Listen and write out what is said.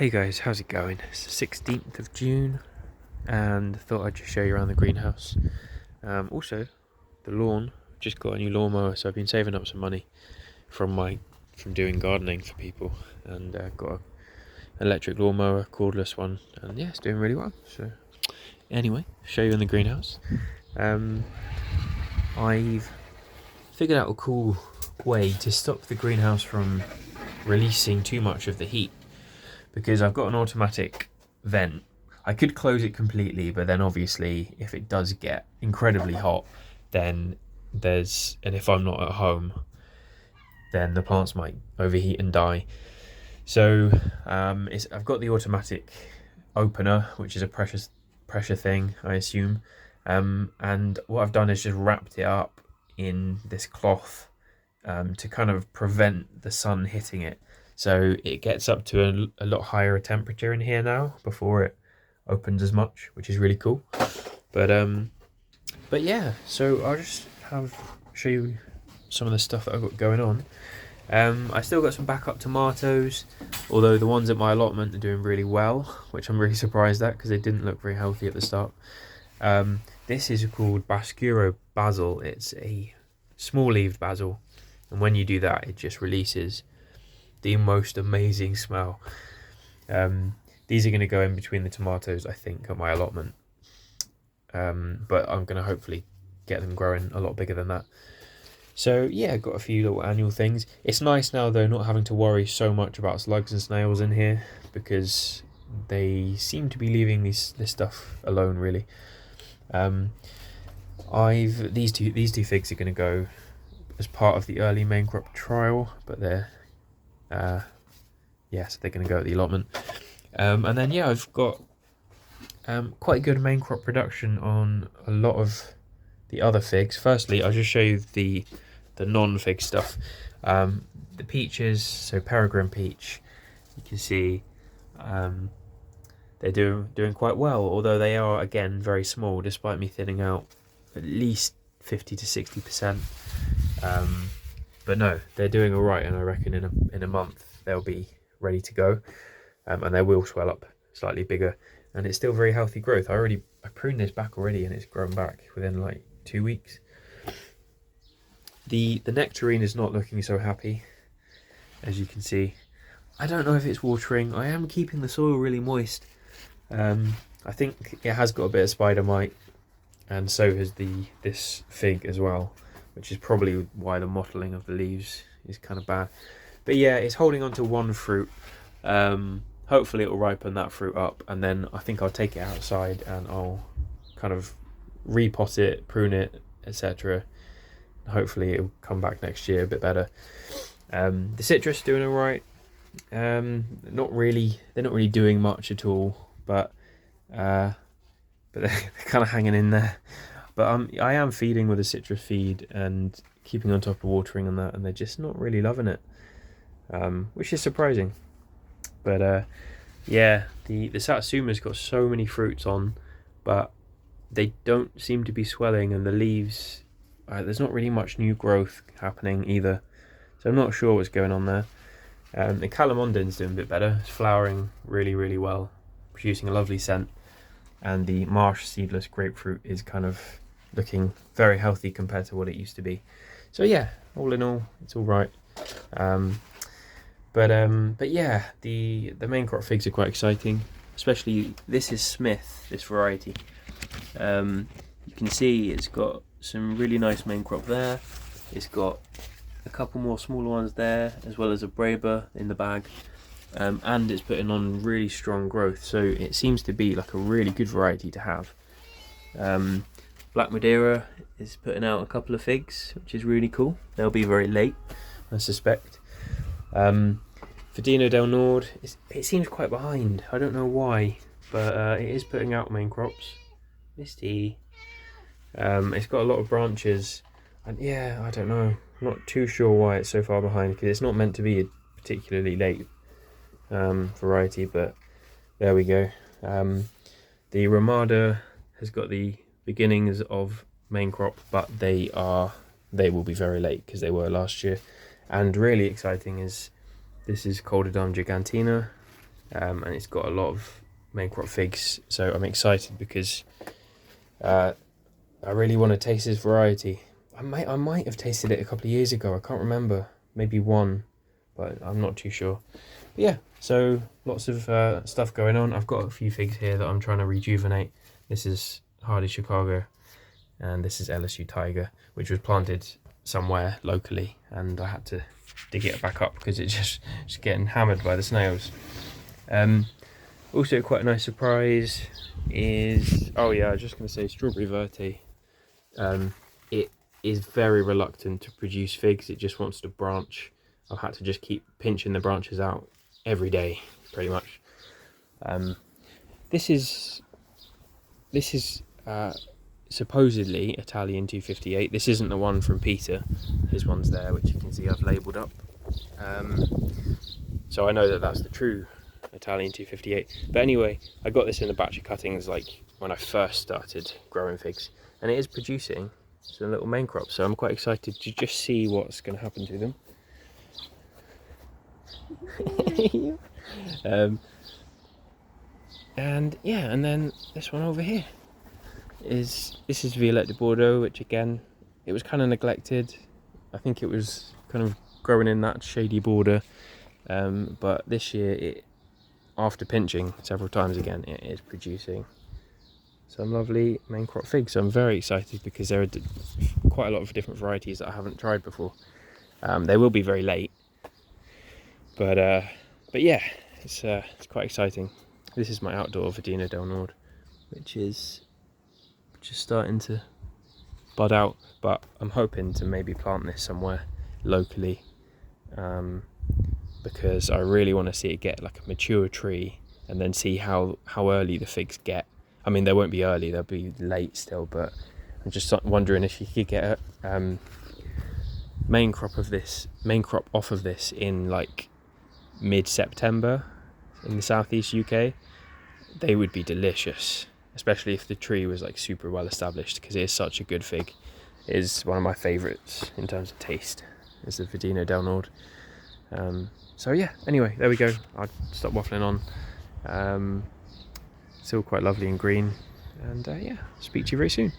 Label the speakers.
Speaker 1: Hey guys, how's it going? It's the 16th of June and thought I'd just show you around the greenhouse. Also, the lawn, just got a new lawnmower, so I've been saving up some money from doing gardening for people, and got an electric lawnmower, cordless one, and yeah, it's doing really well. So anyway, show you in the greenhouse. I've figured out a cool way to stop the greenhouse from releasing too much of the heat, because I've got an automatic vent. I could close it completely, but then obviously if it does get incredibly hot, and if I'm not at home, then the plants might overheat and die. So I've got the automatic opener, which is a pressure thing, I assume. And what I've done is just wrapped it up in this cloth to kind of prevent the sun hitting it. So it gets up to a lot higher temperature in here now before it opens as much, which is really cool. But yeah, so I'll just show you some of the stuff that I've got going on. I still got some backup tomatoes, although the ones at my allotment are doing really well, which I'm really surprised at because they didn't look very healthy at the start. This is called Basil. It's a small-leaved basil, and when you do that, it just releases the most amazing smell. These are going to go in between the tomatoes, I think, at my allotment, but I'm going to hopefully get them growing a lot bigger than that. So yeah, got a few little annual things. It's nice now though, not having to worry so much about slugs and snails in here, because they seem to be leaving this stuff alone, really. These two figs are going to go as part of the early main crop trial, but they're so they're going to go at the allotment. And then yeah, I've got quite good main crop production on a lot of the other figs. Firstly, I'll just show you the non-fig stuff. The peaches, so peregrine peach, you can see they're doing quite well, although they are again very small, despite me thinning out at least 50 to 60%. But no, they're doing all right, and I reckon in a month they'll be ready to go, and they will swell up slightly bigger, and it's still very healthy growth. I pruned this back already, and it's grown back within like 2 weeks. The nectarine is not looking so happy, as you can see. I don't know if it's watering. I am keeping the soil really moist. I think it has got a bit of spider mite, and so has this fig as well, which is probably why the mottling of the leaves is kind of bad. But yeah, it's holding on to one fruit. Hopefully it will ripen that fruit up, and then I think I'll take it outside and I'll kind of repot it, prune it, etc. Hopefully it'll come back next year a bit better. The citrus is doing all right. They're not really doing much at all, but they're kind of hanging in there. But I am feeding with a citrus feed and keeping on top of watering and that, and they're just not really loving it, which is surprising. But yeah, the satsuma's got so many fruits on, but they don't seem to be swelling, and the leaves, there's not really much new growth happening either, so I'm not sure what's going on there. The calamondin's doing a bit better. It's flowering really, really well, producing a lovely scent, and the marsh seedless grapefruit is kind of looking very healthy compared to what it used to be. So yeah, all in all, it's all right. But yeah, the main crop figs are quite exciting, especially this is Smith, this variety. You can see it's got some really nice main crop there. It's got a couple more smaller ones there, as well as a Braber in the bag, and it's putting on really strong growth, so it seems to be like a really good variety to have. Black Madeira is putting out a couple of figs, which is really cool. They'll be very late, I suspect. Fadino del Nord, it seems quite behind. I don't know why, but it is putting out main crops. Misty. It's got a lot of branches, and yeah, I don't know. I'm not too sure why it's so far behind, because it's not meant to be a particularly late variety, but there we go. The Ramada has got the beginnings of main crop, but they will be very late because they were last year. And really exciting is this is Coldodon gigantina, and it's got a lot of main crop figs, so I'm excited because I really want to taste this variety. I might have tasted it a couple of years ago, I can't remember, maybe one, but I'm not too sure. But yeah, so lots of stuff going on. I've got a few figs here that I'm trying to rejuvenate. This is Hardy Chicago, and this is LSU Tiger, which was planted somewhere locally, and I had to dig it back up because it's just getting hammered by the snails. Also quite a nice surprise is, oh yeah, I was just going to say Strawberry Verte. It is very reluctant to produce figs, it just wants to branch. I've had to just keep pinching the branches out every day, pretty much. This is supposedly Italian 258. This isn't the one from Peter. His one's there, which you can see I've labelled up. So I know that that's the true Italian 258. But anyway, I got this in a batch of cuttings like when I first started growing figs, and it is producing some little main crops. So I'm quite excited to just see what's going to happen to them. And yeah, and then this one over here this is Violette de Bordeaux, which again, it was kind of neglected. I think it was kind of growing in that shady border, but this year, after pinching several times again, it is producing some lovely main crop figs. So I'm very excited because there are quite a lot of different varieties that I haven't tried before. They will be very late, but yeah, it's quite exciting. This is my outdoor Verdina del Nord, which is just starting to bud out, but I'm hoping to maybe plant this somewhere locally, because I really want to see it get like a mature tree and then see how early the figs get. I mean, they won't be early, they'll be late still, but I'm just wondering if you could get a main crop off of this in like mid-September in the southeast UK. They would be delicious, especially if the tree was like super well established, because it is such a good fig. It is one of my favourites in terms of taste, is the Verdina del Nord. So yeah, anyway, there we go. I'll stop waffling on. Still quite lovely and green, and yeah, speak to you very soon.